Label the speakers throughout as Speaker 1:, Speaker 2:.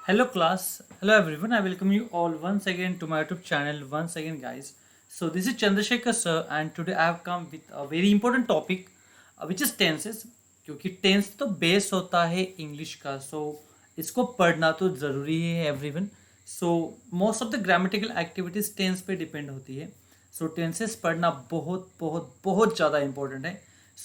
Speaker 1: Hello class, hello everyone. I welcome you all once again to my YouTube channel once again guys. So this is Chandrasekhar sir and today I have come with a very important topic which is tenses क्योंकि tense तो base होता है English का इसको पढ़ना तो ज़रूरी है everyone. So most of the grammatical activities tense पे डिपेंड होती है. टेंसेस पढ़ना बहुत बहुत बहुत ज़्यादा इंपॉर्टेंट है.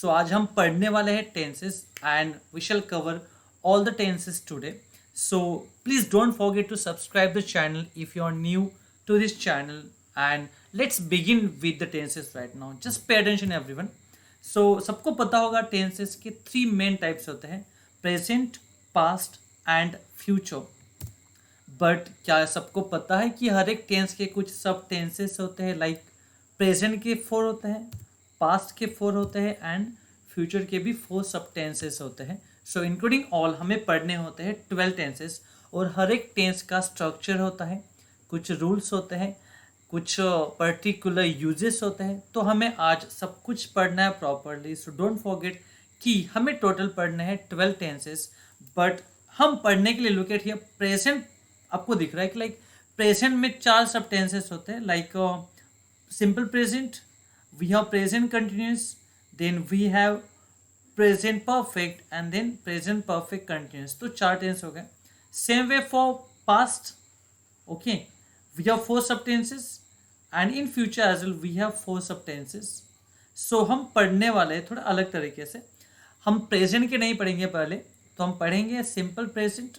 Speaker 1: आज हम पढ़ने वाले हैं tenses and we shall cover all the tenses today. So please don't forget to subscribe the channel if you are new to this channel, and let's begin with the tenses right now. Just pay attention everyone. सबको पता होगा tenses के three main types होते हैं, present, past and future. But क्या सबको पता है कि हर एक टेंस के कुछ सब टेंसेस होते हैं, लाइक प्रेजेंट के फोर होते हैं, पास्ट के फोर होते हैं एंड फ्यूचर के भी फोर सब टेंसेस होते हैं. इंक्लूडिंग ऑल हमें पढ़ने होते हैं 12 टेंसेस और हर एक टेंस का स्ट्रक्चर होता है, कुछ रूल्स होते हैं, कुछ पर्टिकुलर यूजेस होते हैं. तो हमें आज सब कुछ पढ़ना है प्रॉपरली. डोंट फॉरगेट कि हमें टोटल पढ़ने हैं 12 टेंसेस. बट हम पढ़ने के लिए लुक एट हियर प्रेजेंट. आपको दिख रहा है कि लाइक प्रेजेंट में चार सब टेंसेस होते हैं, like simple present, we have present continuous, then we have present perfect and then present perfect continuous. तो चार टेंस हो गए. Same way for past, okay, we have four sub tenses and in future as well we have four sub tenses. हम पढ़ने वाले हैं थोड़ा अलग तरीके से. हम प्रेजेंट के नहीं पढ़ेंगे पहले, तो हम पढ़ेंगे simple present,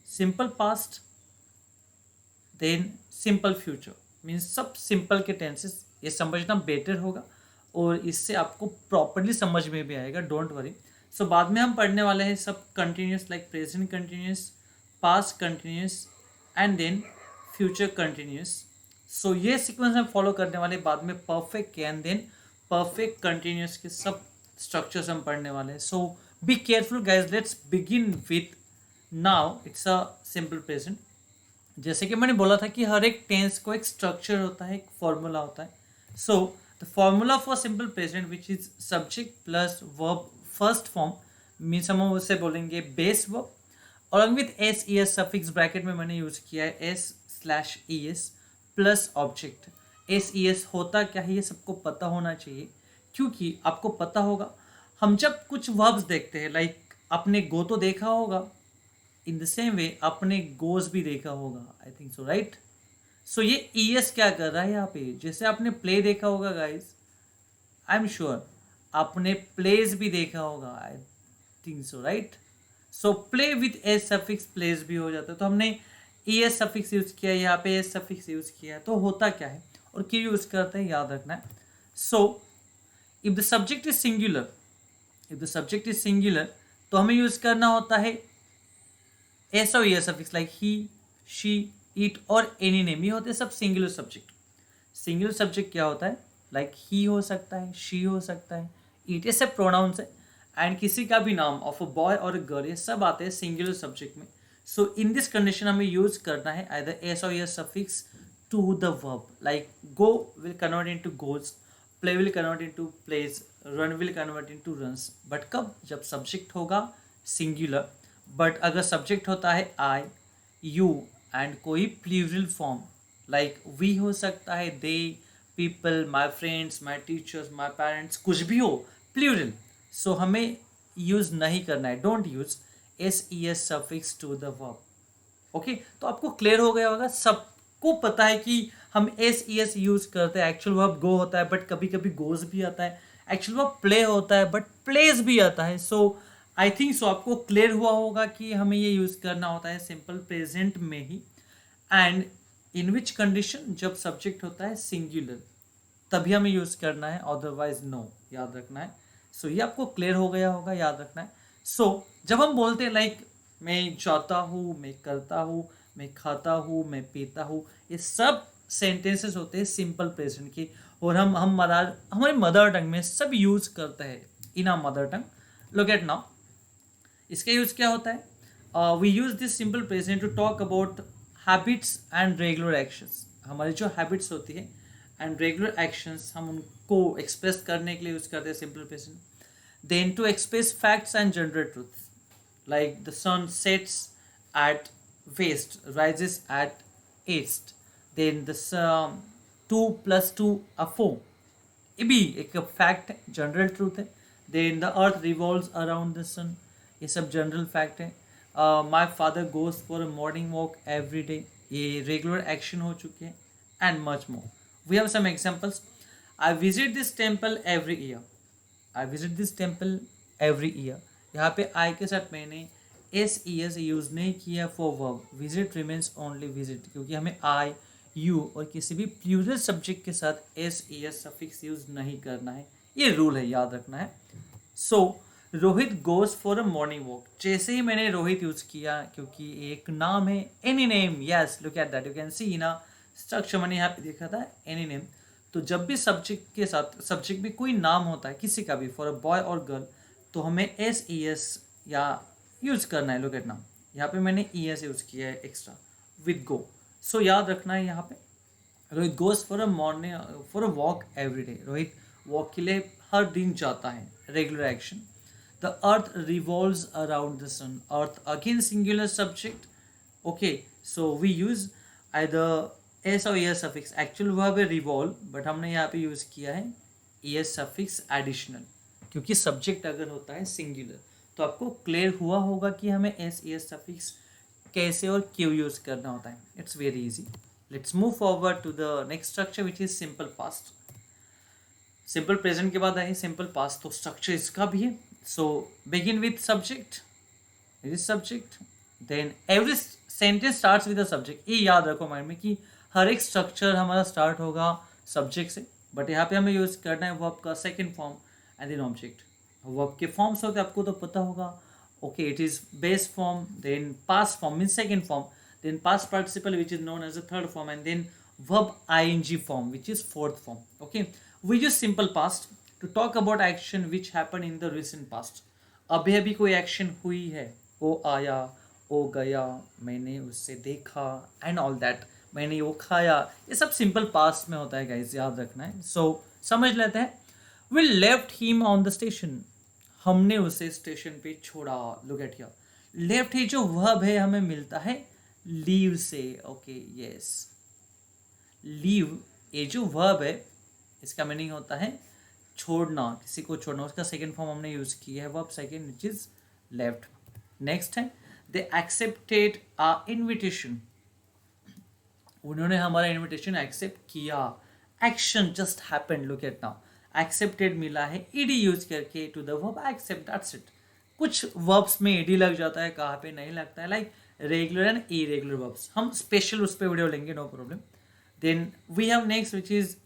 Speaker 1: simple past, then simple future. Means सब सिंपल के टेंसेस. ये समझना बेटर होगा और इससे आपको प्रॉपरली समझ में भी आएगा, डोंट वरी. बाद में हम पढ़ने वाले हैं सब continuous, like present continuous, past continuous and then future continuous. ये सीक्वेंस हम फॉलो करने वाले. बाद में परफेक्ट के एंड देन परफेक्ट कंटिन्यूस के सब स्ट्रक्चर्स हम पढ़ने वाले हैं. Be careful guys. Let's begin with now. It's a simple present. जैसे कि मैंने बोला था कि हर एक टेंस को एक स्ट्रक्चर होता है, एक फॉर्मूला होता है. The formula for simple present, which is subject plus verb first form, means हम उससे बोलेंगे base verb. along with s es suffix bracket में मैंने यूज किया है s/es plus object. s es होता क्या है ये सबको पता होना चाहिए, क्योंकि आपको पता होगा हम जब कुछ verbs देखते हैं, लाइक आपने go तो देखा होगा, इन द सेम वे आपने goes भी देखा होगा, आई थिंक सो, राइट. ये ES क्या कर रहा है यहाँ पे. जैसे आपने प्ले देखा होगा गाइस, आई एम श्योर आपने प्लेज भी देखा होगा, I think so, right. Play with s suffix plays भी हो जाता है. तो हमने ES सफिक्स यूज किया, यहाँ पे एस सफिक्स यूज किया. तो होता क्या है और क्यों यूज करते हैं याद रखना है. If the subject is singular, if the subject is singular तो हमें यूज करना होता है एस और ES suffix, like he, she, it और एनी नेम. ये होते हैं सब सिंगुलर सब्जेक्ट. सिंगुलर सब्जेक्ट क्या होता है, लाइक ही हो सकता है, शी हो सकता है, इट, ये सब प्रोनाउंस है. एंड किसी का भी नाम ऑफ अ बॉय और अ गर्ल, ये सब आते हैं सिंगुलर सब्जेक्ट में. इन दिस कंडीशन हमें यूज करना है आइदर एस और S suffix to the verb. Like go will convert into goes, play will convert into plays, run will convert into runs. But कब, जब सब्जेक्ट होगा singular. But अगर subject होता है आई, यू एंड कोई plural form, like we हो सकता है, they, people, my friends, my teachers, my parents, कुछ भी हो प्लूरल. हमें यूज नहीं करना है. Don't use SES suffix to the verb. Okay, तो आपको क्लियर हो गया होगा. सबको पता है कि हम SES यूज करते हैं. एक्चुअल वर्ब गो होता है बट कभी कभी गोज भी आता है. एक्चुअल वर्ब प्ले होता है बट प्लेज भी आता है. आई थिंक आपको क्लियर हुआ होगा कि हमें ये यूज करना होता है सिंपल प्रेजेंट में ही. एंड इन विच कंडीशन, जब सब्जेक्ट होता है सिंगुलर तभी हमें यूज करना है, अदरवाइज नो. याद रखना है. ये आपको क्लियर हो गया होगा, याद रखना है. जब हम बोलते हैं लाइक मैं जाता हूँ, मैं करता हूँ, मैं खाता हूँ, मैं पीता हूँ, ये सब सेंटेंसेस होते हैं सिंपल प्रेजेंट के. और हम हमारे मदर टंग में सब यूज करते हैं in our mother tongue. Look at now. इसका यूज क्या होता है, we use this simple present to talk about habits and regular actions. हमारी जो हैबिट्स होती है एंड रेगुलर एक्शंस, हम उनको एक्सप्रेस करने के लिए यूज करते हैं simple present. Then to express facts and general truth, like the sun sets at west rises at east, then this 2 plus 2 are 4. ये भी एक फैक्ट है, जनरल ट्रूथ है. Then the earth revolves around the sun, ये सब general fact है. My father goes for a morning walk every day, ये regular action हो चुके हैं. And much more. We have some examples. I visit this temple every year, I visit this temple every year. यहाँ पे आई के साथ मैंने एस ई एस यूज़ नहीं किया for verb. Visit remains only visit, क्योंकि हमें आई यू और किसी भी प्लूरल सब्जेक्ट के साथ S E S suffix use नहीं करना है. ये रूल है, याद रखना है. So Rohit goes for a morning walk. जैसे ही मैंने रोहित यूज किया, क्योंकि एक नाम है, any name, yes look at that, you can see ना स्ट्रक्चर मैंने यहाँ पे देखा था एनी नेम. तो जब भी सब्जेक्ट के साथ सब्जेक्ट में कोई नाम होता है किसी का भी, फॉर अ बॉय और गर्ल, तो हमें एस ई एस या यूज करना है. लुक एट नाम, यहाँ पे मैंने ई एस यूज किया है एक्स्ट्रा विद गो. सो याद रखना है यहाँ पे Rohit goes for a morning for a walk every day. Rohit walk के लिए हर दिन जाता है, regular action. The earth revolves around the sun. Earth again singular subject. Okay, so we use either S और एस सफिक्स. एक्चुअल वर्ब है revolve, but हमने यहाँ पे यूज किया है एस सफिक्स एडिशनल, क्योंकि सब्जेक्ट अगर होता है सिंगुलर तो आपको क्लियर हुआ होगा कि हमें एस सफिक्स कैसे और क्यों यूज करना होता है. It's very easy. Let's move forward to the next structure which is simple past. Simple present के बाद आए सिंपल पास्ट, तो स्ट्रक्चर इसका भी है. So begin with subject, it is subject, then every sentence starts with a subject. ये याद रखो माइंड में कि हर एक स्ट्रक्चर हमारा स्टार्ट होगा सब्जेक्ट से, बट यहाँ पे हमें यूज करना है वर्ब का second form and then object. Verb के फॉर्म्स होते हैं आपको तो पता होगा. Okay, it is base form, then past form means second form, then past participle which is known as the third form, and then verb ing form which is fourth form. Okay, we use simple past to talk about action which happened in the recent past. अभी अभी कोई action हुई है, वो आया, वो गया, मैंने उससे देखा एंड ऑल दैट, मैंने वो खाया, ये सब सिंपल पास्ट में होता है गाइस, याद रखना है. सो समझ लेते हैं. We left him on the station, हमने उसे स्टेशन पे छोड़ा. लुक एट हियर, लेफ्ट ही जो वर्ब है हमें मिलता है लीव से. ओके यस, लीव ये जो वर्ब है इसका मीनिंग होता है छोड़ना, किसी को छोड़ना. उसका सेकंड फॉर्म हमने यूज किया है verb second which is left. Next है दे एक्सेप्टेड आ इन्विटेशन, उन्होंने हमारा इन्विटेशन एक्सेप्ट किया. Action just happened. Look at now, accepted मिला है ईडी यूज करके to the verb accept, that's it. कुछ वर्ब्स में ईडी लग जाता है, कहाँ पे नहीं लगता है, like regular and irregular verbs. हम स्पेशल उस पर वीडियो लेंगे, no problem. Then we have next which is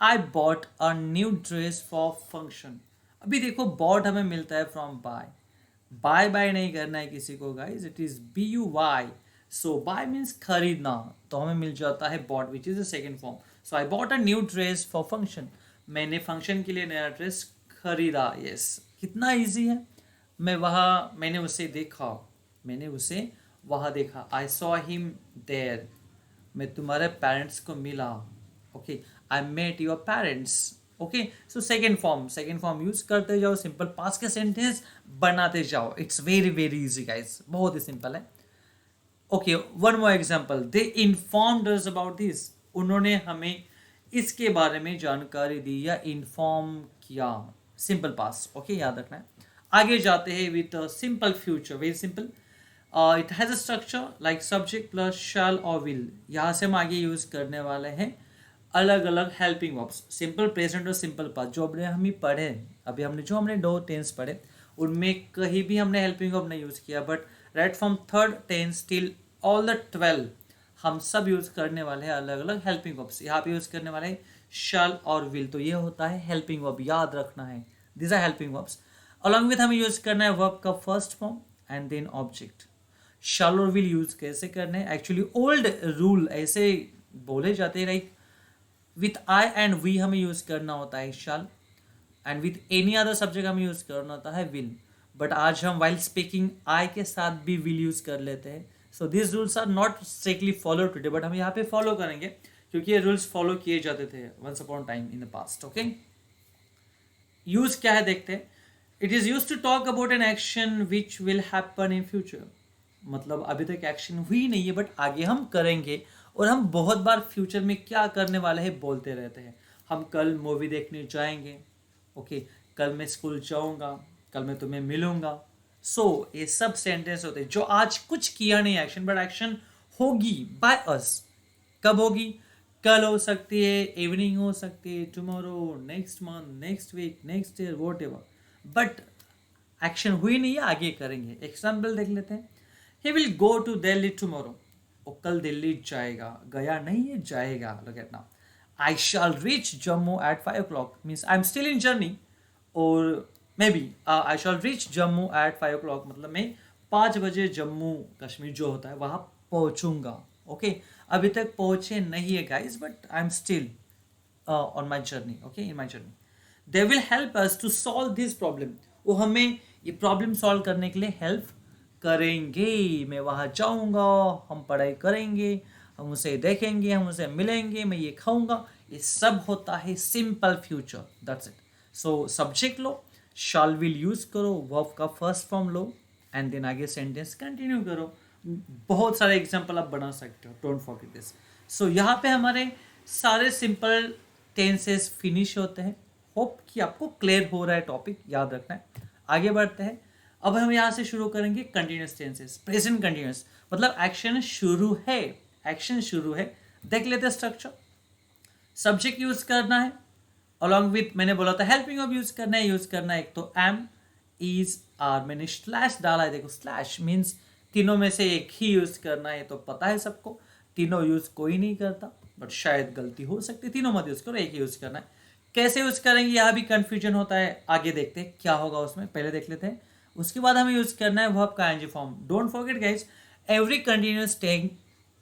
Speaker 1: I bought a new dress for function. अभी देखो बॉट हमें मिलता है फ्रॉम बाय. बाय बाय नहीं करना है किसी को guys, it is B U Y. So buy means खरीदना, तो हमें मिल जाता है bought which is the second form. So I bought a new dress for function, मैंने फंक्शन के लिए नया ड्रेस खरीदा. यस, कितना इजी है. मैंने उसे देखा, मैंने उसे वहाँ देखा. आई सॉ हिम देयर, मैं तुम्हारे पेरेंट्स को मिला. Okay, I met your parents. Okay, so second form use करते जाओ, सिंपल पास्ट के सेंटेंस बनाते जाओ. It's very very easy guys, बहुत ही सिंपल है. Okay, one more example, they informed us about this, उन्होंने हमें इसके बारे में जानकारी दी या इन्फॉर्म किया. Simple past. ओके, याद रखना है. आगे जाते हैं with simple future. Very simple. It has a structure like subject plus shall और विल. यहाँ से हम आगे यूज करने वाले हैं अलग अलग हेल्पिंग वर्ब्स. सिंपल प्रेजेंट और सिंपल पास्ट जो हम ही पढ़े, अभी हमने दो टेंस पढ़े, उनमें कहीं भी हमने हेल्पिंग वर्ब नहीं यूज किया. But right from third tense till all the 12 हम सब यूज करने वाले हैं अलग अलग हेल्पिंग वर्ब्स. यहाँ पे यूज करने वाले हैं शैल और विल, तो ये होता है हेल्पिंग वर्ब, याद रखना है. This are helping verbs. Along with हमें यूज करना है वर्ब का first form and then object. Shall और विल यूज कैसे करने हैं, एक्चुअली ओल्ड रूल ऐसे बोले जाते हैं, like with I and we हमें यूज करना होता है shall, and with any other subject हमें यूज करना होता है विल. बट आज हम वाइल स्पीकिंग आई के साथ भी विल यूज कर लेते हैं. So this rules are not strictly follow today, but हम यहाँ पे फॉलो करेंगे क्योंकि ये रूल्स फॉलो किए जाते थे once upon time in the past. Okay, use क्या है देखते हैं. It is use to talk about an action which will happen in future. मतलब अभी तक एक्शन हुई नहीं है बट आगे हम करेंगे। और हम बहुत बार फ्यूचर में क्या करने वाले हैं बोलते रहते हैं। हम कल मूवी देखने जाएंगे, ओके, कल मैं स्कूल जाऊंगा, कल मैं तुम्हें मिलूंगा। सो ये सब सेंटेंस होते हैं जो आज कुछ किया नहीं एक्शन, बट एक्शन होगी बाय अस। कब होगी? कल हो सकती है, इवनिंग हो सकती है, tomorrow, next month, next week, next year, whatever. But action हुई नहीं है, आगे करेंगे। एग्जाम्पल देख लेते हैं। He will go to Delhi tomorrow. वो कल दिल्ली जाएगा, गया नहीं है, जाएगा। Look at now, I shall reach Jammu at 5 o'clock means I am still in journey. और may be I shall reach Jammu at 5 o'clock मतलब मैं 5 बजे जम्मू कश्मीर जो होता है वहाँ पहुँचूंगा। ओके, अभी तक पहुँचे नहीं है guys, but I am still on my journey, okay, in my journey. They will help us to solve this problem. वो हमें ये प्रॉब्लम सॉल्व करने के लिए हेल्प करेंगे। मैं वहाँ जाऊँगा, हम पढ़ाई करेंगे, हम उसे देखेंगे, हम उसे मिलेंगे, मैं ये खाऊंगा। ये सब होता है simple future, that's it. So subject लो, शाल विल यूज करो, वर्ब का फर्स्ट फॉर्म लो, एंड देन आगे सेंटेंस कंटिन्यू करो। बहुत सारे एग्जाम्पल आप बना सकते हो, डोंट फॉरगेट दिस। सो यहाँ पे हमारे सारे सिंपल टेंसेस फिनिश होते हैं। होप कि आपको क्लियर हो रहा है, टॉपिक याद रखना है। आगे बढ़ते हैं। अब हम यहाँ से शुरू करेंगे कंटिन्यूस टेंसेस। प्रेजेंट कंटिन्यूस मतलब एक्शन शुरू है, एक्शन शुरू है। देख लेते हैं स्ट्रक्चर। सब्जेक्ट यूज करना है, अलॉन्ग विथ मैंने बोला था हेल्पिंग ऑफ यूज करना है। यूज करना है एक तो एम, इज, आर। मैंने स्लैश डाला है, देखो स्लैश मीन्स तीनों में से एक ही यूज करना है। तो पता है सबको, तीनों यूज कोई नहीं करता, बट शायद गलती हो सकती है। तीनों मत यूज करो, एक ही यूज करना है। कैसे यूज करेंगे यहाँ भी कंफ्यूजन होता है, आगे देखते हैं क्या होगा उसमें, पहले देख लेते हैं। उसके बाद हमें यूज करना है वर्ब का ING form. Don't forget guys, every continuous tense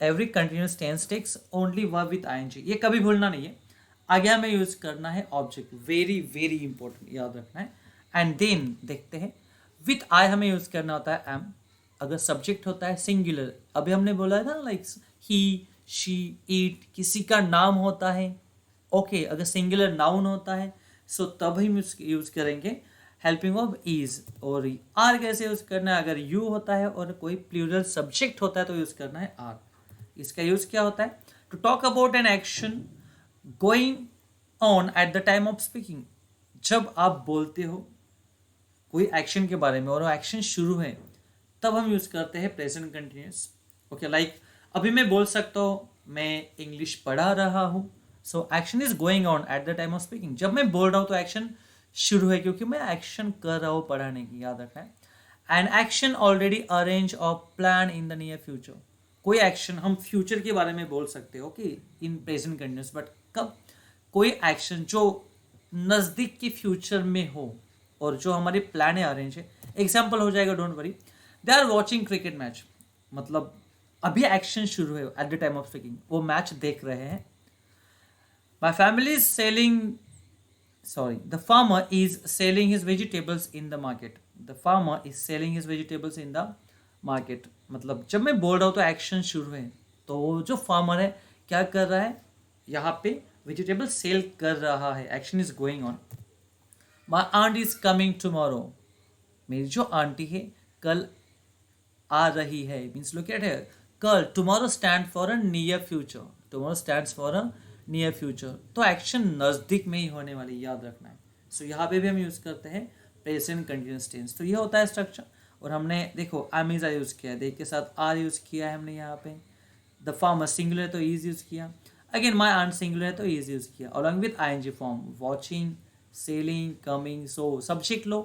Speaker 1: every continuous tense takes only verb with ING, ये कभी भूलना नहीं है। आगे हमें यूज करना है ऑब्जेक्ट, वेरी वेरी इंपॉर्टेंट, याद रखना है। एंड देन देखते हैं, विथ आई हमें यूज करना होता है एम। अगर सब्जेक्ट होता है सिंगुलर, अभी हमने बोला था ना, लाइक ही, शी, इट, किसी का नाम होता है। ओके, अगर सिंगुलर नाउन होता है सो तब हम यूज करेंगे हेल्पिंग ऑफ इज। और आर कैसे यूज करना है? अगर यू होता है और कोई प्लूरल सब्जेक्ट होता है तो यूज करना है आर। इसका यूज क्या होता है? To talk about an action going on at the time of speaking. जब आप बोलते हो कोई एक्शन के बारे में और वो एक्शन शुरू है, तब हम यूज करते हैं प्रेजेंट कंटिन्यूस। ओके, लाइक अभी मैं बोल सकता हूँ मैं इंग्लिश पढ़ा रहा हूँ। So action is going on at the time of speaking. जब मैं बोल रहा हूँ तो एक्शन शुरू है, क्योंकि मैं एक्शन कर रहा हूँ पढ़ाने की, याद रखना है। एंड एक्शन ऑलरेडी अरेंज और plan in the near future. कोई एक्शन हम फ्यूचर के बारे में बोल सकते हो, okay, in present continuous. But कब? कोई एक्शन जो नज़दीक के फ्यूचर में हो और जो हमारी प्लान है अरेंज है। एग्जाम्पल हो जाएगा, don't worry, they are watching cricket match. मतलब अभी एक्शन शुरू है at the time of speaking, वो मैच देख रहे हैं। My family is selling, sorry, the farmer is selling his vegetables in the market. The farmer is selling his vegetables in the market। मतलब जब मैं बोल रहा हूँ तो एक्शन शुरू है, तो वो जो फार्मर है क्या कर रहा है? यहाँ पे वेजिटेबल सेल कर रहा है, action is going on. My aunt is coming tomorrow. मेरी जो आंटी है कल आ रही है, मीन्स लोग क्या है कल। Tomorrow stand for a near future, tomorrow stands for a near future. तो एक्शन नज़दीक में ही होने वाली, याद रखना है। सो यहाँ पे भी हम यूज़ करते हैं प्रेजेंट कंटिन्यूअस टेंस। तो ये होता है स्ट्रक्चर। और हमने देखो अमीजा यूज़ किया है, देख के साथ आर यूज़ किया है हमने यहाँ पे। द फार्मर सिंगुलर तो इज यूज़ किया। अगेन माई आंट सिंगुलर है तो इज यूज़ किया, along with ING form, watching, selling, coming. So subject लो,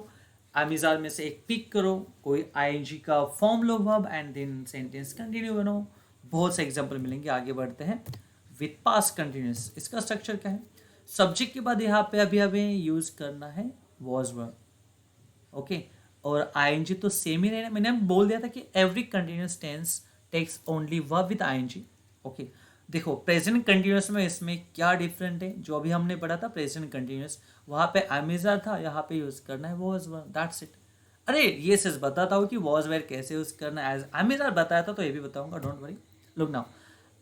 Speaker 1: अमीज़ार में से एक पिक करो, कोई आईएनजी का फॉर्म लो verb, and then sentence continue बनाओ। बहुत से एग्जांपल मिलेंगे, आगे बढ़ते हैं। विथ पास्ट कंटिन्यूस, इसका स्ट्रक्चर क्या है? सब्जेक्ट के बाद यहाँ पे अभी हमें यूज करना है वॉज वर्ब, ओके। और आईएनजी तो सेम ही रहना, मैंने बोल दिया था कि every continuous tense takes only verb with ING, okay. देखो प्रेजेंट कंटिन्यूस में इसमें क्या डिफरेंट है, जो अभी हमने पढ़ा था प्रेजेंट कंटिन्यूस, वहाँ पे अमेजर था, यहाँ पे यूज करना है वॉज वर्ब, दैट्स इट। अरे ये सिर्फ बताता हूँ कि वॉज वेयर कैसे यूज करना है, एज अमेजर बताया था तो ये भी बताऊंगा, don't worry. Look now,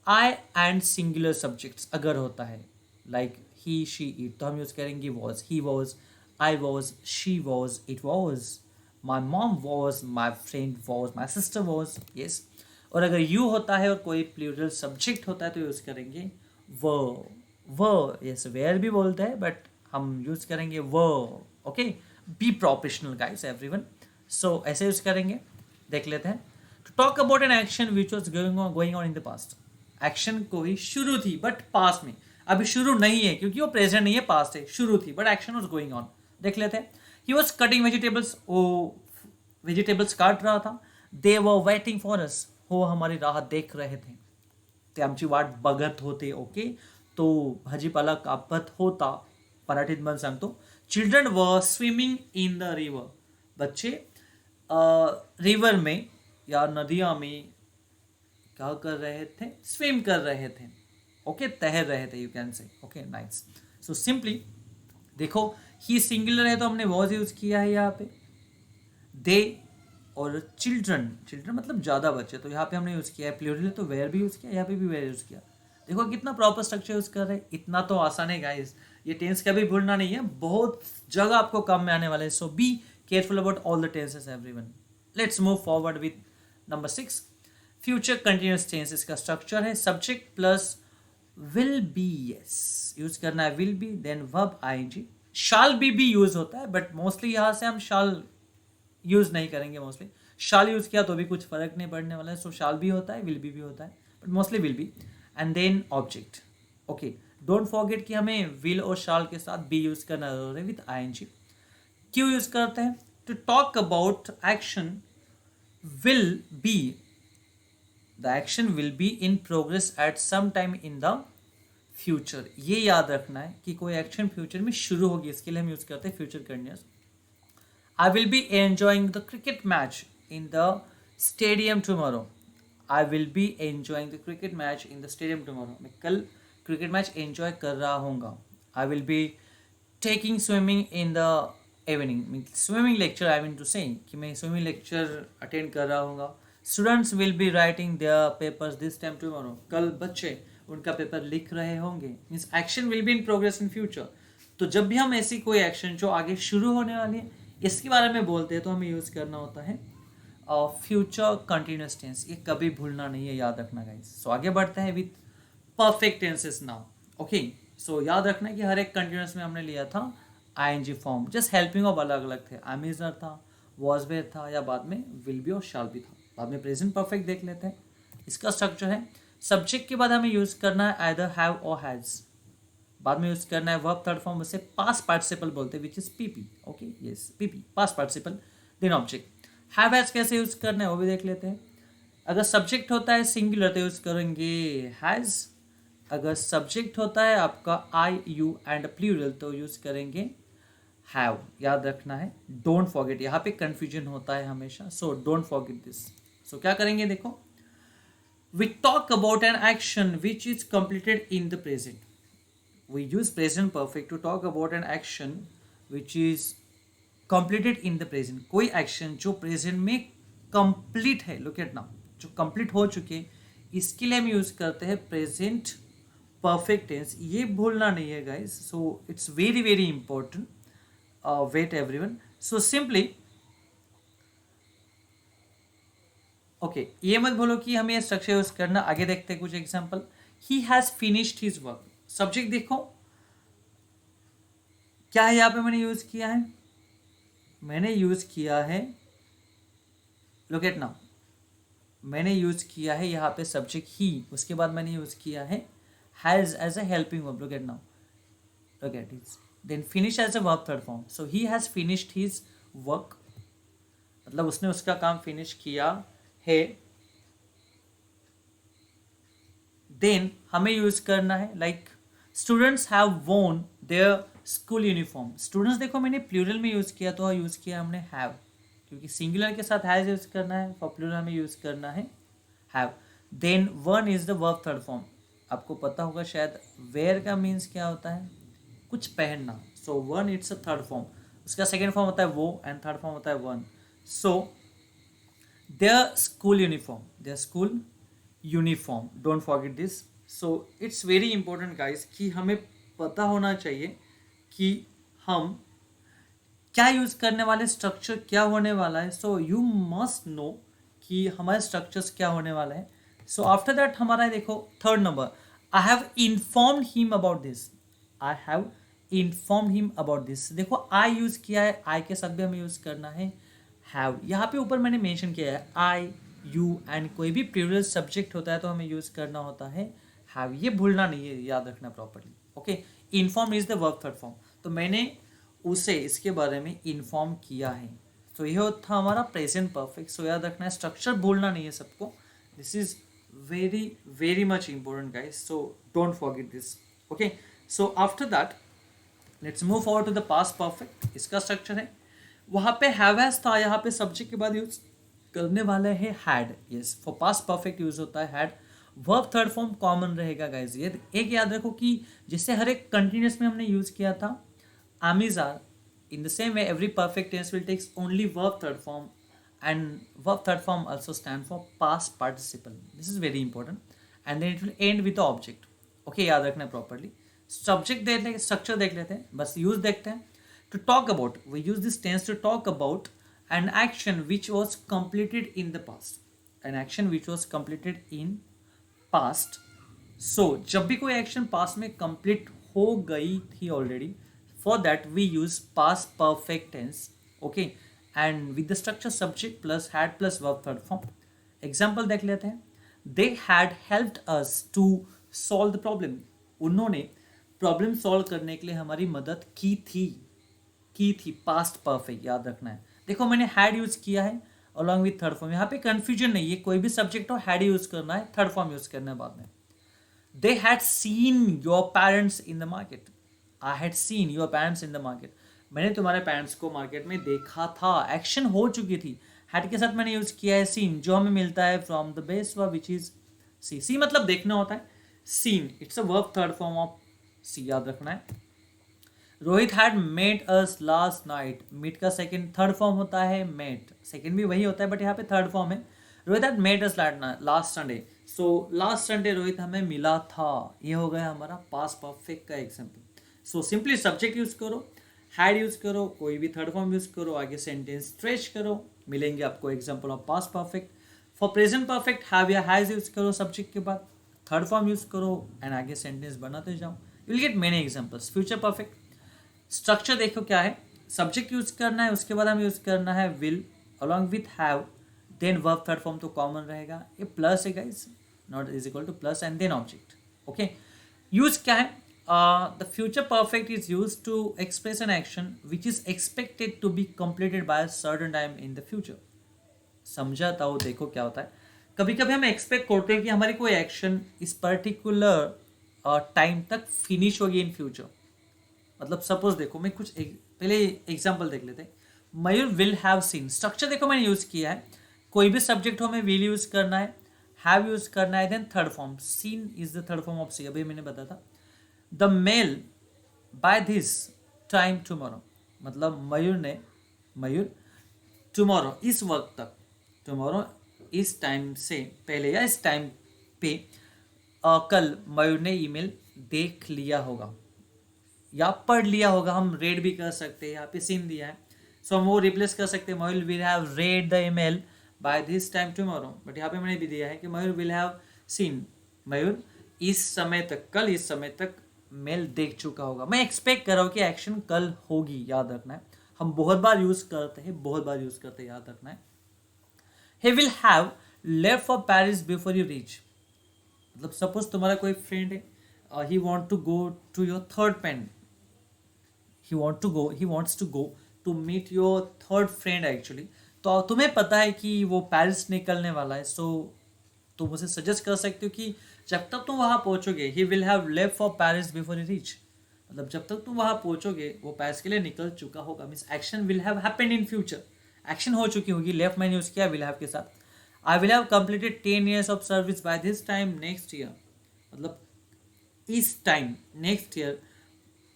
Speaker 1: I and singular subjects अगर होता है लाइक ही, शी, इट, तो हम यूज करेंगे was, he was, I was, she was, it was. My mom was, my friend was, my sister was, yes. और अगर you होता है और कोई प्लूरल सब्जेक्ट होता है तो यूज़ करेंगे वो, यस, वेयर भी बोलते हैं बट हम यूज़ करेंगे वो, okay. Be professional guys everyone. So ऐसे यूज़ करेंगे, देख लेते हैं। To talk about an action which was going on in the past. Action कोई शुरू थी बट पास में, अभी शुरू नहीं है क्योंकि वो प्रेजेंट नहीं है, पास्ट है, शुरू थी but action was going on. देख लेते हैं। ही वॉज कटिंग वेजिटेबल्स, वो वेजिटेबल्स काट रहा था। दे वर वेटिंग फॉर अस, वो हमारी राह देख रहे थे, ते आमची वाट बघत होते, ओके। तो भाजीपाला कापत होता, मराठीत मन सांगतो। Children were swimming in the river, बच्चे रिवर में या नदिया में क्या कर रहे थे, स्विम कर रहे थे, ओके, तैर रहे थे, you can say, okay, nice. So simply देखो, ही सिंगुलर है तो हमने वॉज यूज किया है यहाँ पे। दे और चिल्ड्रन, चिल्ड्रन मतलब ज़्यादा बच्चे, तो यहाँ पे हमने यूज़ किया है। प्लूरल है तो वेयर भी यूज़ किया, यहाँ पे भी वेयर यूज़ किया। देखो कितना प्रॉपर स्ट्रक्चर यूज़ कर रहे हैं, इतना तो आसान है गाइस। ये टेंस कभी भूलना नहीं है, बहुत जगह आपको काम में आने वाले हैं। So be careful about all the tenses everyone. Let's move forward with number 6, future continuous tense. इसका स्ट्रक्चर है subject plus will be, yes, use करना है will be, then verb ING. Shall भी यूज होता है बट मोस्टली यहाँ से हम शाल यूज नहीं करेंगे। मोस्टली शाल यूज किया तो भी कुछ फर्क नहीं पड़ने वाला है। सो शाल भी होता है, विल भी होता है, but mostly will be. And then object, okay. Don't forget कि हमें विल और शाल के साथ बी यूज करना जरूरी है विथ आईएनजी। क्यों यूज करते हैं? To talk about action will be, the action will be in progress at some time in the future. ये याद रखना है कि कोई एक्शन फ्यूचर में शुरू होगी, इसके लिए हम यूज करते हैं future continuous. I will be enjoying the cricket match in the stadium tomorrow. I will be enjoying the cricket match in the stadium tomorrow. मैं कल क्रिकेट मैच एंजॉय कर रहा हूँगा. I will be taking swimming in the evening. Swimming lecture I mean to say कि मैं swimming lecture attend कर रहा हूँगा. Students will be writing their papers this time tomorrow. कल बच्चे उनका पेपर लिख रहे होंगे. Means action will be in progress in future. तो जब भी हम ऐसी कोई एक्शन जो आगे शुरू होने वाली है इसके बारे में बोलते हैं तो हमें यूज़ करना होता है फ्यूचर कंटिन्यूस टेंस। ये कभी भूलना नहीं है, याद रखना गाइस। सो आगे बढ़ते हैं with perfect tenses now, okay. So याद रखना है कि हर एक कंटिन्यूस में हमने लिया था ING form, just helping of अलग अलग थे। अमेजर था, वॉज वेयर था, या बाद में विल बी और शाल भी था। बाद में प्रेजेंट परफेक्ट देख लेते हैं। इसका स्ट्रक्चर है सब्जेक्ट के बाद हमें यूज़ करना है आइदर हैव और हैज़, बाद में यूज करना है वर्ब थर्ड फॉर्म, उसे पास्ट पार्टिसिपल बोलते हैं which is PP, okay, yes, PP past participle. Then object have has कैसे यूज करना है वो भी देख लेते हैं। अगर सब्जेक्ट होता है सिंगुलर तो यूज करेंगे हैज। अगर सब्जेक्ट होता है आपका आई यू एंड प्लूरल तो यूज करेंगे हैव। याद रखना है, डोंट फॉरगेट, यहाँ पे कंफ्यूजन होता है हमेशा, so don't forget this. So क्या करेंगे देखो, we talk about an action which is completed in the present. We use present perfect to talk about an action which is completed in the present. कोई action जो present में complete है, look at now, जो complete हो चुके, इसके लिए हम यूज करते हैं present perfect tense। ये भूलना नहीं है guys, so it's very very important. Wait everyone, so simply okay, ये मत बोलो कि हमें स्ट्रक्चर यूज करना। आगे देखते हैं कुछ example. He has finished his work. Subject देखो क्या है यहाँ पे मैंने यूज किया है, मैंने यूज किया है, लुक एट नाउ, मैंने यूज किया है यहाँ पे सब्जेक्ट ही, उसके बाद मैंने यूज किया है has as a helping verb, look at now, look at it, then finish as a verb third form. So he has finished his work, मतलब उसने उसका काम फिनिश किया है। देन हमें यूज करना है लाइक स्टूडेंट्स हैव वोन देयर स्कूल यूनिफॉर्म। स्टूडेंट्स देखो मैंने प्लूरल में यूज किया तो यूज किया हमने हैव, क्योंकि सिंगुलर के साथ हैज यूज करना है, फॉर प्लूरल हमें यूज करना है have. Then worn is the verb third form. आपको पता होगा शायद वेयर का मीन्स क्या होता है, कुछ पहनना, so worn it's a third form. उसका सेकेंड फॉर्म होता है वो एंड थर्ड फॉर्म होता है worn. So their school uniform, their school uniform, don't forget this. So it's very important guys कि हमें पता होना चाहिए कि हम क्या यूज करने वाले, स्ट्रक्चर क्या होने वाला है. सो यू मस्ट नो कि हमारे स्ट्रक्चर्स क्या होने वाला है. सो आफ्टर दैट हमारा देखो third number, I have informed him about this. I have informed him about this. देखो आई यूज किया है, आई के साथ भी हमें यूज करना है हैव. यहाँ पे ऊपर मैंने मेंशन किया है आई यू एंड कोई भी प्लूरल सब्जेक्ट होता है तो हमें यूज करना होता है हैव. ये भूलना नहीं है, याद रखना properly. Okay, inform is the verb third form. तो मैंने उसे इसके बारे में इन्फॉर्म किया है. तो यह था हमारा प्रेजेंट परफेक्ट. सो याद रखना है, स्ट्रक्चर भूलना नहीं है सबको. This is very very much important guys, so don't forget this. Okay, so after that let's move forward to the past perfect. इसका स्ट्रक्चर है, वहां पे हैव हैज था, यहाँ पे सब्जेक्ट के बाद यूज करने वाले है had. Yes, for past perfect use होता है had. Verb third form common रहेगा गाइज. ये एक याद रखो कि जैसे हर एक कंटिन्यूस में हमने यूज किया था आमीज are, in the same way every perfect tense will take only verb third form, and verb third form also stand for past participle. This is very important. And then it will end with the object. Okay, याद रखना properly. Subject देख लेते, structure देख लेते हैं, बस use देखते हैं. To talk about, we use this tense to talk about an action which was completed in the past. An action which was completed in past. So जब भी कोई एक्शन पास्ट में कंप्लीट हो गई थी already, for that we use past perfect tense. Okay, and with the structure subject plus had plus verb third form. Example देख लेते हैं. They had helped us to solve the problem. उन्होंने problem solve करने के लिए हमारी मदद की थी. पास्ट परफेक्ट याद रखना है. देखो मैंने हैड यूज किया है अलॉन्ग विथ थर्ड फॉर्म. यहाँ पे कंफ्यूजन नहीं है, कोई भी सब्जेक्ट हो हैड यूज करना है, थर्ड फॉर्म यूज करना है बाद में. They had seen your parents in the market. I had seen your parents in the market. मैंने तुम्हारे पेरेंट्स को मार्केट में देखा था. एक्शन हो चुकी थी. हैड के साथ मैंने यूज किया है सीन, जो हमें मिलता है from the base verb which is see. See मतलब देखना होता है. Seen it's a verb third form of see, याद रखना है. Rohit had met us last night. Meet का सेकंड थर्ड फॉर्म होता है मेट. सेकंड भी वही होता है बट यहाँ पे थर्ड फॉर्म है. Rohit had met us last Sunday. So last Sunday Rohit हमें मिला था. ये हो गया हमारा पास्ट परफेक्ट का example. So simply subject use करो, हैड यूज करो, कोई भी थर्ड फॉर्म यूज करो, आगे सेंटेंस स्ट्रेच करो, मिलेंगे आपको example of past perfect. For present perfect have या हैज यूज करो सब्जेक्ट के बाद, थर्ड फॉर्म यूज करो एंड आगे सेंटेंस बनाते जाओ. You will get many examples. Future perfect structure देखो क्या है. सब्जेक्ट यूज करना है, उसके बाद हमें यूज करना है will along with have, then verb third form तो कॉमन रहेगा. ये प्लस है guys, not is equal to plus and then object. Okay, use क्या है. The future perfect is used to express an action which is expected to be completed by a certain time in the future. समझाता हूँ, देखो क्या होता है. कभी कभी हम एक्सपेक्ट करते हैं कि हमारी कोई एक्शन इस पर्टिकुलर टाइम तक फिनिश होगी इन फ्यूचर. मतलब सपोज देखो मैं कुछ पहले एग्जांपल देख लेते हैं. Mayur will have scene. Structure देखो मैंने यूज किया है, कोई भी सब्जेक्ट हो हमें विल यूज करना है, हैव यूज करना है, then third form seen is the third form of see. अभी मैंने बताया था. The mail by this time tomorrow. मतलब मयूर टुमारो इस वक्त तक, टुमारो इस टाइम से पहले या इस टाइम पे कल मयूर ने ईमेल देख लिया होगा या पढ़ लिया होगा. हम रेड भी कर सकते हैं, यहाँ पे सीन दिया है सो हम वो रिप्लेस कर सकते हैं. Mayur will have read the email by this time tomorrow. But यहाँ पे मैंने भी दिया है कि Mayur will have seen, Mayur इस समय तक, कल इस समय तक मेल देख चुका होगा. मैं एक्सपेक्ट कर रहा हूँ कि एक्शन कल होगी, याद रखना है. हम बहुत बार यूज करते हैं, याद रखना है. he will have left for Paris before you reach. मतलब सपोज तुम्हारा कोई फ्रेंड है, he want to go to your third pen. he wants to go to meet your third friend actually. तो तुम्हें पता है कि वो पेरिस निकलने वाला है, सो तुम उसे सजेस्ट कर सकते हो कि जब तक तुम वहाँ पहुँचोगे, he will have left for Paris before you reach. मतलब जब तक तुम वहाँ पहुँचोगे वो पेरिस के लिए निकल चुका होगा. Means action will have happened in future. Action हो चुकी होगी. लेफ्ट मैंने यूज किया विल हैव के साथ. आई will have completed 10 years of service by this time next year. मतलब इस टाइम नेक्स्ट ईयर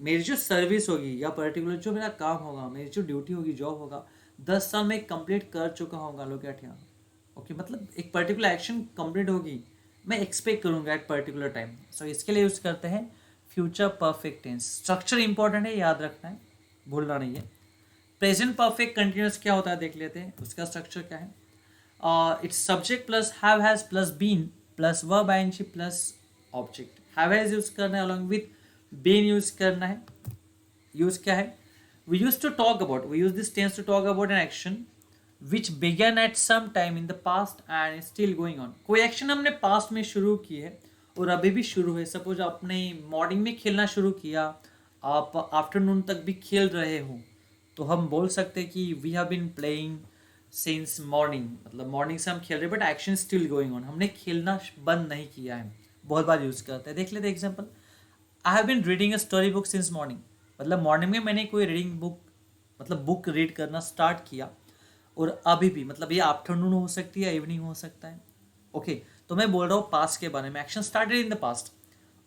Speaker 1: मेरी जो सर्विस होगी या पर्टिकुलर जो मेरा काम होगा, मेरी जो ड्यूटी होगी, जॉब होगा, 10 साल में कंप्लीट कर चुका होगा. लोग क्या ठिया. ओके, मतलब एक पर्टिकुलर एक्शन कंप्लीट होगी, मैं एक्सपेक्ट करूंगा एट पर्टिकुलर टाइम. सो इसके लिए यूज करते हैं future perfect tense. Structure important है, याद रखना है, भूलना नहीं है. प्रेजेंट परफेक्ट कंटिन्यूस क्या होता है देख लेते हैं, उसका स्ट्रक्चर क्या है। It's subject plus have has plus been plus verb ING plus object. Have has use करना है, अलॉन्ग विथ बीन यूज करना है। यूज क्या है, we use to talk about, we use this tense to talk about an action which began at some time in the past and still going on. कोई action हमने past में शुरू की है और अभी भी शुरू है। सपोज आपने मॉर्निंग में खेलना शुरू किया, आप आफ्टरनून तक भी खेल रहे हो, तो हम बोल सकते हैं कि we have been playing since morning, मतलब मॉर्निंग से हम खेल रहे हैं but action still going on, हमने खेलना बंद नहीं किया है। बहुत बार यूज करते हैं, देख लेते example. I have been reading a story book since morning, मतलब मॉर्निंग में मैंने कोई रीडिंग बुक मतलब बुक रीड करना स्टार्ट किया और अभी भी, मतलब ये आफ्टरनून हो सकती है, इवनिंग हो सकता है। ओके तो मैं बोल रहा हूँ पास्ट के बारे में, action started in the past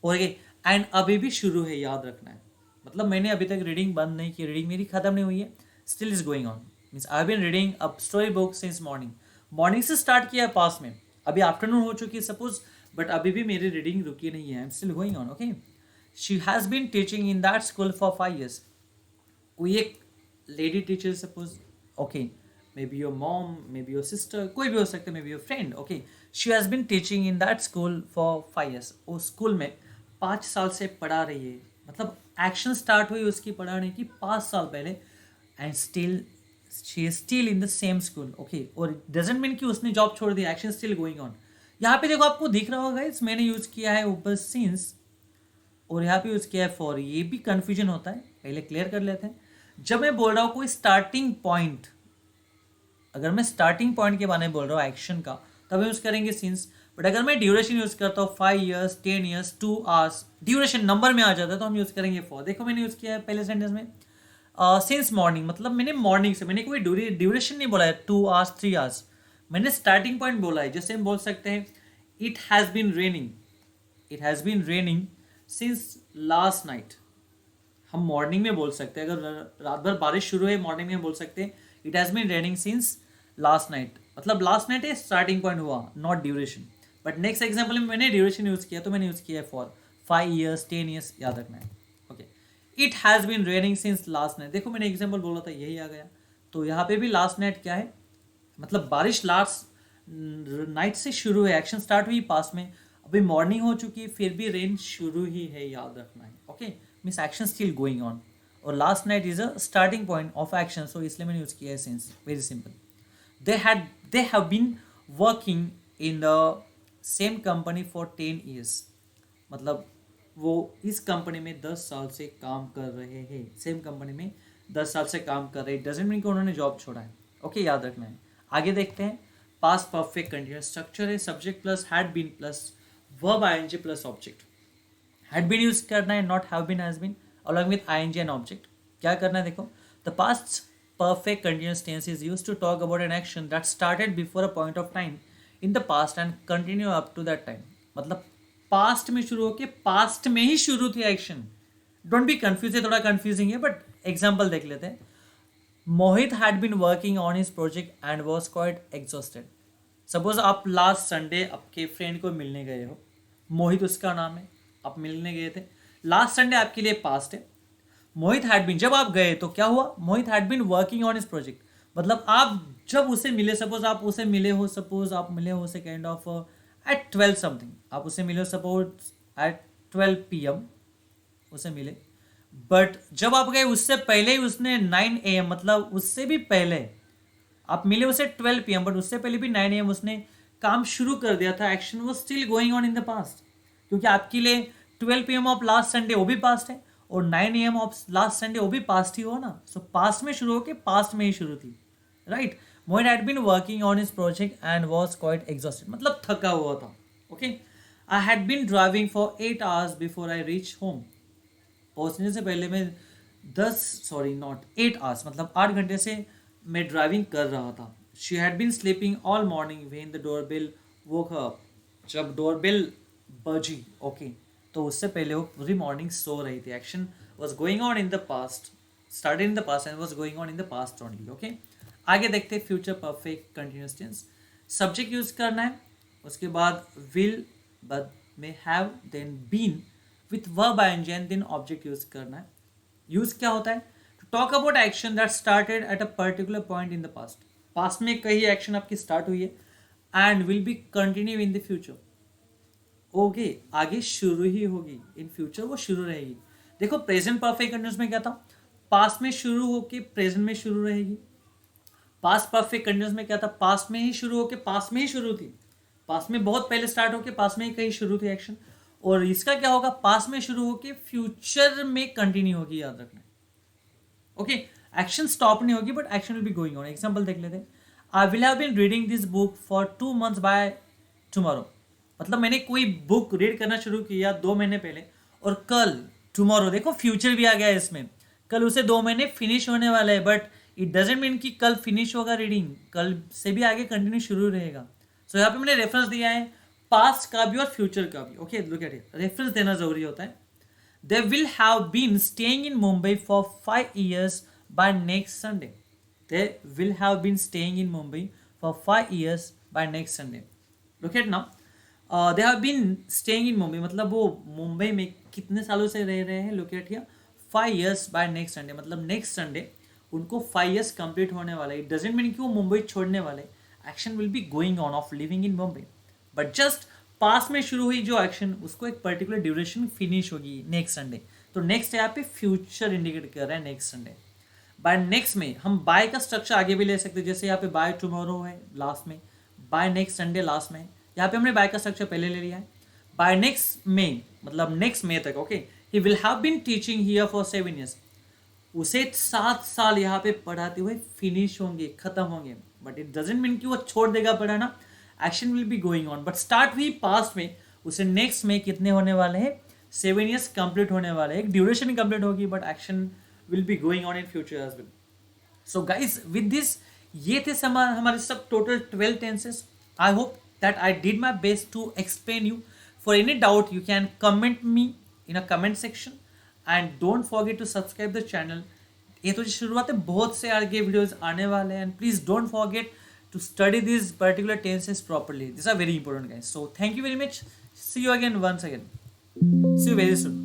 Speaker 1: और एंड अभी भी शुरू है, याद रखना है। मतलब मैंने अभी तक रीडिंग बंद नहीं की, रीडिंग मेरी खत्म नहीं हुई है, still is going on. Means I have been reading a story book since morning, morning से स्टार्ट किया है पास्ट में, अभी आफ्टरनून हो चुकी है सपोज, बट अभी भी मेरी रीडिंग रुकी नहीं है, I am still going on. Okay, she has been teaching in that school for 5 years। कोई एक lady teacher suppose, okay, may be your mom, may be your sister, कोई भी हो सकता है, may be your friend. Okay, she has been teaching in that school for 5 years। उस school में 5 साल से पढ़ा रही है, मतलब एक्शन स्टार्ट हुई उसकी पढ़ाने की 5 साल पहले, and still she is still in the same school. Okay, और डजेंट मीन कि उसने जॉब छोड़ दिया, एक्शन स्टिल गोइंग ऑन। यहाँ पे देखो आपको दिख रहा होगा गाइस, मैंने यूज किया है ऊपर सिंस और यहाँ पे यूज किया है फॉर, ये भी कंफ्यूजन होता है, पहले क्लियर कर लेते हैं। जब मैं बोल रहा हूँ कोई स्टार्टिंग पॉइंट, अगर मैं स्टार्टिंग पॉइंट के बारे में बोल रहा हूँ एक्शन का, तब यूज करेंगे सिंस। बट अगर मैं ड्यूरेशन यूज करता हूँ 5 years, 10 years, 2 hours, duration number में आ जाता है तो हम यूज करेंगे फॉर। देखो मैंने यूज किया है पहले सेंटेंस में सिंस मॉर्निंग, मतलब मैंने मॉर्निंग से, मैंने कोई ड्यूरेशन नहीं बोला है 2 hours, 3 hours, मैंने स्टार्टिंग पॉइंट बोला है। जैसे हम बोल सकते हैं it has been raining, it has been raining since last night. हम मॉर्निंग में बोल सकते हैं, अगर रात भर बारिश शुरू है मॉर्निंग में हम बोल सकते हैं it has been raining since last night, मतलब लास्ट नाइट है स्टार्टिंग पॉइंट हुआ, not duration. But next example में मैंने ड्यूरेशन यूज़ किया, तो मैंने यूज़ किया है फॉर 5 years, 10 years, याद रखना है। Okay, it has been raining since last night, देखो मैंने एग्जाम्पल बोला था यही आ गया। तो यहाँ पे भी लास्ट नाइट क्या है, मतलब बारिश लास्ट नाइट से शुरू है, एक्शन स्टार्ट हुई पास में, अभी मॉर्निंग हो चुकी है, फिर भी रेन शुरू ही है, याद रखना है। Okay, means action still going on, और last night is a starting point of action, so इसलिए मैंने यूज किया है since, very simple. They have been working in the same company for 10 years, मतलब वो इस कंपनी में 10 साल से काम कर रहे हैं, सेम कंपनी में 10 साल से काम कर रहे हैं, डजेंट मीन कि उन्होंने जॉब छोड़ा है। ओके, याद रखना है। आगे देखते हैं, पास्ट परफेक्ट कंटिन्यूअस स्ट्रक्चर है, subject plus had been plus verb ING plus object. Had been use करना है, not have been, has been, along with ING and object. क्या करना है देखो, the past perfect continuous tense is used to talk about an action that started before a point of time in the past and continue up to that time। मतलब past में शुरू होके past में ही शुरू थी एक्शन। डोंट बी कंफ्यूज, है थोड़ा कंफ्यूजिंग है बट एग्जांपल देख लेते हैं। Mohit had been working on his project and was quite exhausted. Suppose आप लास्ट संडे आपके फ्रेंड को मिलने गए हो, मोहित उसका नाम है, आप मिलने गए थे, लास्ट संडे आपके लिए पास्ट है। मोहित हैड बीन, जब आप गए तो क्या हुआ, Mohit had been working on his project, मतलब आप जब उसे मिले, सपोज आप उसे मिले हो, सपोज आप मिले हो से काइंड ऑफ एट 12 समथिंग, आप उसे मिले हो सपोज एट 12 PM उसे मिले, बट जब आप गए उससे पहले ही उसने 9 AM, मतलब उससे भी पहले आप मिले उसे 12 PM, बट उससे पहले भी 9 AM उसने काम शुरू कर दिया था, एक्शन वो still going on in the past, क्योंकि आपके लिए 12 PM ऑफ लास्ट संडे वो भी पास्ट है और 9 AM ऑफ लास्ट संडे वो भी पास्ट ही हो ना, सो पास्ट में शुरू होके पास्ट में ही शुरू थी, right. Mohit had been working on his project and was quite exhausted, मतलब थका हुआ था। Okay, I had been driving for 8 hours before I reach home, पहुंचने से पहले मैं 8 hours, मतलब 8 घंटे से मैं ड्राइविंग कर रहा था। She had been sleeping all morning when the doorbell woke up, जब डोरबेल बजी, ओके, तो उससे पहले वो पूरी मॉर्निंग सो रही थी। Action was going on in the past, started in the past and was going on in the past only. Okay, आगे देखते हैं future perfect continuous tense. Subject use करना है, उसके बाद विल, बट में have, then been with verb ING and then object use करना है। यूज क्या होता है, to talk about action that started at a particular point in the past. Past में कई एक्शन आपकी स्टार्ट हुई है and will be continue in the future. Okay, आगे शुरू ही होगी, इन फ्यूचर वो शुरू रहेगी। देखो प्रेजेंट परफेक्ट कंटिन्यूस में क्या था, पास्ट में शुरू होके प्रेजेंट में शुरू रहेगी। पास्ट परफेक्ट कंटिन्यूस में क्या था, पास्ट में ही शुरू होके पास्ट में ही शुरू थी, पास्ट में बहुत पहले स्टार्ट होके पास्ट में ही कहीं शुरू थी एक्शन। और इसका क्या होगा, पास्ट में शुरू होके फ्यूचर में कंटिन्यू होगी, याद रखना। ओके, एक्शन स्टॉप नहीं होगी but action will be going on. Example देख लेते हैं, I will have been reading this book for 2 months by tomorrow. मतलब मैंने कोई बुक रीड करना शुरू किया 2 महीने पहले, और कल टुमारो, देखो फ्यूचर भी आ गया है इसमें, कल उसे 2 महीने फिनिश होने वाला है, बट इट डजेंट मीन कि कल फिनिश होगा रीडिंग, कल से भी आगे कंटिन्यू शुरू रहेगा। सो यहाँ पे मैंने रेफरेंस दिया है पास्ट का भी और फ्यूचर का भी। Okay, look at it, reference देना जरूरी होता है। They will have been staying in Mumbai for 5 years by next Sunday. They will have been staying in Mumbai for 5 years by next Sunday. Look at now, they have been staying in Mumbai, मतलब वो मुंबई में कितने सालों से रह रहे हैं। Look at here, 5 years by next Sunday, मतलब नेक्स्ट संडे उनको 5 years कंप्लीट होने वाला है। इट डजेंट मीन कि वो मुंबई छोड़ने वाले, action will be going on of living in Mumbai, but just pass में शुरू हुई जो एक्शन उसको एक पर्टिकुलर ड्यूरेशन फिनिश होगी नेक्स्ट संडे। तो नेक्स्ट यहाँ पे फ्यूचर इंडिकेट कर रहा है नेक्स्ट संडे। बाय नेक्स्ट में हम बाय का स्ट्रक्चर आगे भी ले सकते हैं, जैसे यहाँ पे बाय टुमारो है लास्ट में, बाय नेक्स्ट संडे लास्ट में, यहाँ पे हमने बाय का स्ट्रक्चर पहले ले लिया है। बाय नेक्स्ट मे मतलब नेक्स्ट मे तक। Okay, he will have been teaching here for 7 years, उसे 7 साल यहाँ पे पढ़ाते हुए फिनिश होंगे, खत्म होंगे, बट इट डजेंट मीन कि वो छोड़ देगा पढ़ाना, action will be going on. But start हुई पास्ट में, उसे नेक्स्ट में कितने होने वाले हैं, 7 years कंप्लीट होने वाले हैं, एक ड्यूरेशन कंप्लीट होगी but action will be going on in future as well. So guys with this, ये थे हमारे सब total 12 tenses. I hope that I did my best to explain you. For any doubt you can comment me in a comment section and don't forget to subscribe the channel. ये तो शुरुआत है, बहुत से आगे वीडियोस आने वाले हैं, and please don't forget to study these particular tenses properly. These are very important, guys. So thank you very much. See you again once again. See you very soon.